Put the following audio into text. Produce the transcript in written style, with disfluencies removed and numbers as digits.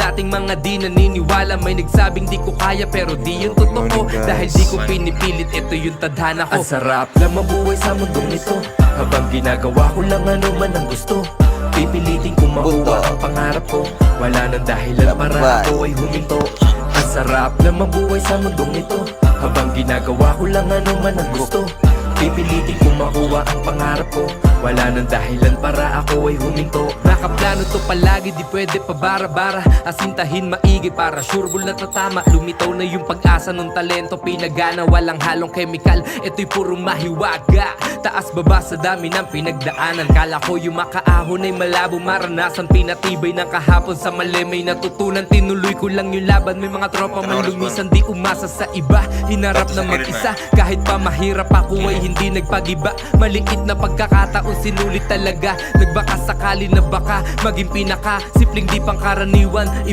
dating mga di naniniwala. May nagsabing di ko kaya pero di yun totoo. Dahil di ko pinipilit, ito yung tadhana ko. Ang sarap lang mabuhay sa mundong ito, habang ginagawa ko lang ano man ang gusto. Pipilitin kong makuha ang pangarap ko. Wala nang dahilan para ako ay huminto. Ang sarap lang mabuhay sa mundong ito, habang ginagawa ko lang ano man ang gusto. Pipilitin kong makuha ang pangarap ko. Wala nang dahilan para ako ay huminto. Nakaplano to palagi, di pwede pa bara-bara. Asintahin maigi para sureball na tatama. Lumitaw na yung pag-asa ng talento, pinagana, walang halong chemical. Ito'y puro mahiwaga, taas baba sa dami ng pinagdaanan. Kala ko yung makaahon ay malabo maranasan. Pinatibay ng kahapon sa mali may natutunan. Tinuloy ko lang yung laban, may mga tropa man lumisan. Di umasa sa iba, hinarap na mag-isa. Kahit pa mahirap ako ay hindi nagpagiba. Maliit na pagkakataon sinulit talaga. Nagbaka sakali na baka maging pinaka simpleng di pangkaraniwan.